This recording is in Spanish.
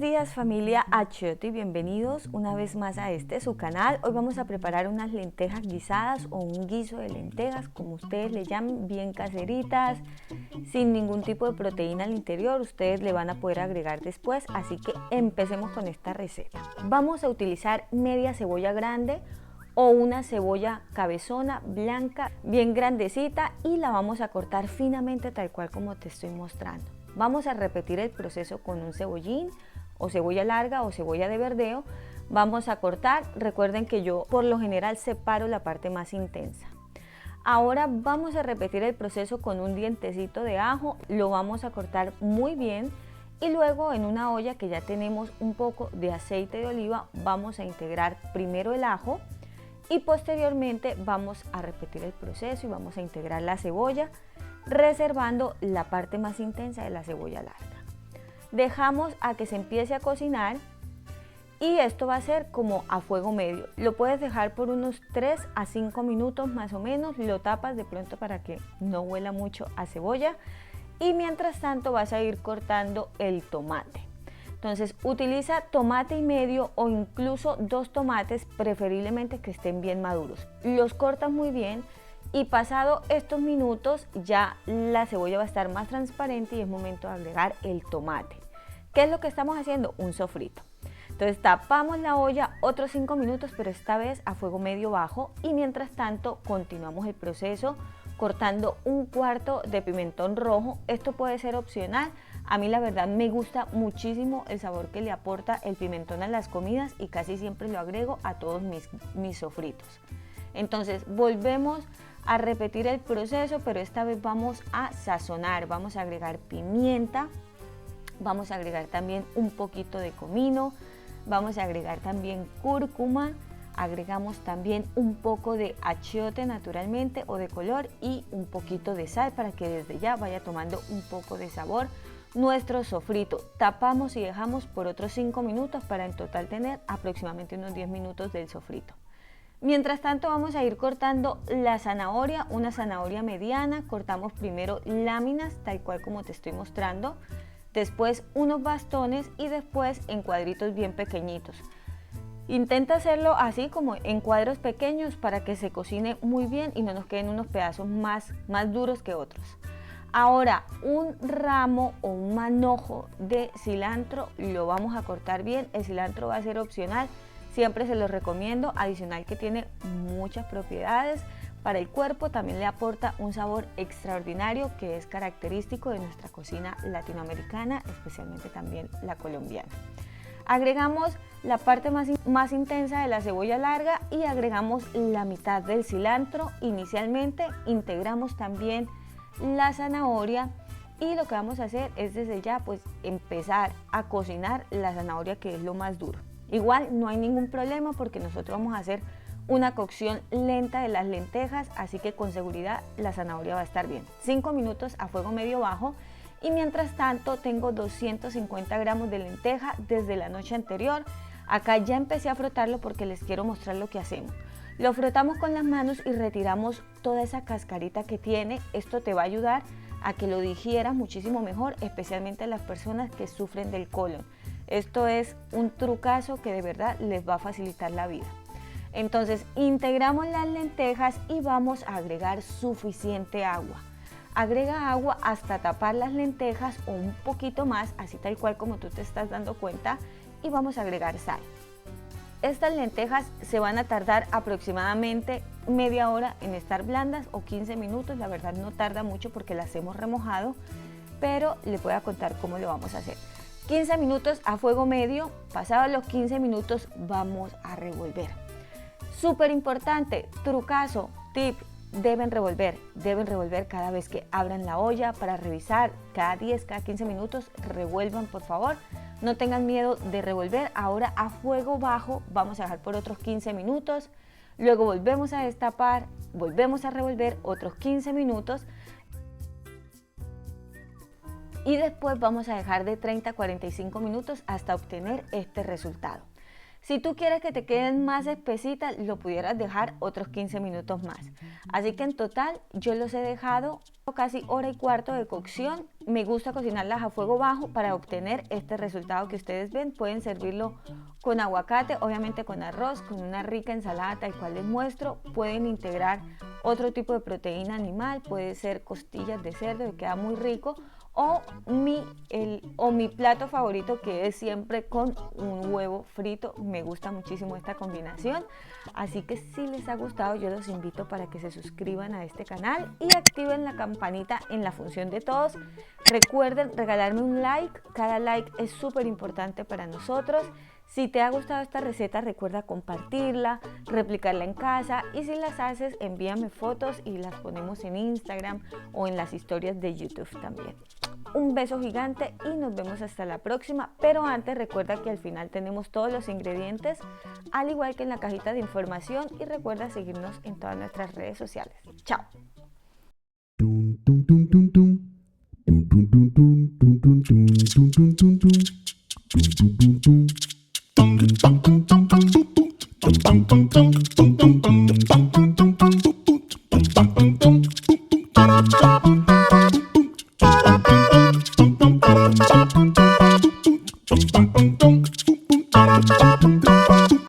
días familia Achiote y bienvenidos una vez más a su canal. Hoy vamos a preparar unas lentejas guisadas o un guiso de lentejas, como ustedes le llamen, bien caseritas, sin ningún tipo de proteína al interior. Ustedes le van a poder agregar después, así que empecemos con esta receta. Vamos a utilizar media cebolla grande o una cebolla cabezona blanca bien grandecita y la vamos a cortar finamente tal cual como te estoy mostrando. Vamos a repetir el proceso con un cebollín o cebolla larga o cebolla de verdeo. Vamos a cortar, recuerden que yo por lo general separo la parte más intensa. Ahora vamos a repetir el proceso con un dientecito de ajo, lo vamos a cortar muy bien y luego en una olla que ya tenemos un poco de aceite de oliva vamos a integrar primero el ajo y posteriormente vamos a repetir el proceso y vamos a integrar la cebolla, reservando la parte más intensa de la cebolla larga. Dejamos a que se empiece a cocinar y esto va a ser como a fuego medio. Lo puedes dejar por unos 3 a 5 minutos más o menos, lo tapas de pronto para que no huela mucho a cebolla y mientras tanto vas a ir cortando el tomate. Entonces utiliza tomate y medio o incluso 2 tomates, preferiblemente que estén bien maduros. Los cortas muy bien y pasado estos minutos ya la cebolla va a estar más transparente y es momento de agregar el tomate. ¿Qué es lo que estamos haciendo? Un sofrito. Entonces tapamos la olla otros 5 minutos, pero esta vez a fuego medio bajo y mientras tanto continuamos el proceso cortando un cuarto de pimentón rojo. Esto puede ser opcional. A mí la verdad me gusta muchísimo el sabor que le aporta el pimentón a las comidas y casi siempre lo agrego a todos mis sofritos. Entonces volvemos a repetir el proceso, pero esta vez vamos a sazonar. Vamos a agregar pimienta, vamos a agregar también un poquito de comino, vamos a agregar también cúrcuma, agregamos también un poco de achiote naturalmente o de color y un poquito de sal para que desde ya vaya tomando un poco de sabor nuestro sofrito. Tapamos y dejamos por otros 5 minutos para en total tener aproximadamente unos 10 minutos del sofrito. Mientras tanto vamos a ir cortando la zanahoria, una zanahoria mediana. Cortamos primero láminas tal cual como te estoy mostrando, después unos bastones y después en cuadritos bien pequeñitos. Intenta hacerlo así como en cuadros pequeños para que se cocine muy bien y no nos queden unos pedazos más duros que otros. Ahora un ramo o un manojo de cilantro lo vamos a cortar bien. El cilantro va a ser opcional, siempre se los recomiendo, adicional que tiene muchas propiedades para el cuerpo, también le aporta un sabor extraordinario que es característico de nuestra cocina latinoamericana, especialmente también la colombiana. Agregamos la parte más intensa de la cebolla larga y agregamos la mitad del cilantro. Inicialmente integramos también la zanahoria y lo que vamos a hacer es desde ya pues empezar a cocinar la zanahoria, que es lo más duro. Igual no hay ningún problema porque nosotros vamos a hacer una cocción lenta de las lentejas, así que con seguridad la zanahoria va a estar bien. 5 minutos a fuego medio bajo y mientras tanto tengo 250 gramos de lenteja desde la noche anterior. Acá ya empecé a frotarlo porque les quiero mostrar lo que hacemos. Lo frotamos con las manos y retiramos toda esa cascarita que tiene. Esto te va a ayudar a que lo digieras muchísimo mejor, especialmente a las personas que sufren del colon. Esto es un trucazo que de verdad les va a facilitar la vida. Entonces integramos las lentejas y vamos a agregar suficiente agua. Agrega agua hasta tapar las lentejas o un poquito más, así tal cual como tú te estás dando cuenta, y vamos a agregar sal. Estas lentejas se van a tardar aproximadamente media hora en estar blandas o 15 minutos, la verdad no tarda mucho porque las hemos remojado, pero les voy a contar cómo lo vamos a hacer. 15 minutos a fuego medio, pasados los 15 minutos vamos a revolver. Súper importante, trucazo, tip, deben revolver cada vez que abran la olla para revisar, cada 10, cada 15 minutos, revuelvan por favor. No tengan miedo de revolver. Ahora a fuego bajo vamos a dejar por otros 15 minutos, luego volvemos a destapar, volvemos a revolver otros 15 minutos y después vamos a dejar de 30 a 45 minutos hasta obtener este resultado. Si tú quieres que te queden más espesitas, lo pudieras dejar otros 15 minutos más. Así que en total yo los he dejado casi hora y cuarto de cocción. Me gusta cocinarlas a fuego bajo para obtener este resultado que ustedes ven. Pueden servirlo con aguacate, obviamente con arroz, con una rica ensalada tal cual les muestro. Pueden integrar otro tipo de proteína animal, puede ser costillas de cerdo, que queda muy rico, o mi plato favorito, que es siempre con un huevo frito. Me gusta muchísimo esta combinación, así que si les ha gustado, yo los invito para que se suscriban a este canal y activen la campanita en la función de todos. Recuerden regalarme un like, cada like es súper importante para nosotros. Si te ha gustado esta receta, recuerda compartirla, replicarla en casa, y si las haces, envíame fotos y las ponemos en Instagram o en las historias de YouTube también. Un beso gigante y nos vemos hasta la próxima, pero antes recuerda que al final tenemos todos los ingredientes, al igual que en la cajita de información, y recuerda seguirnos en todas nuestras redes sociales. ¡Chao!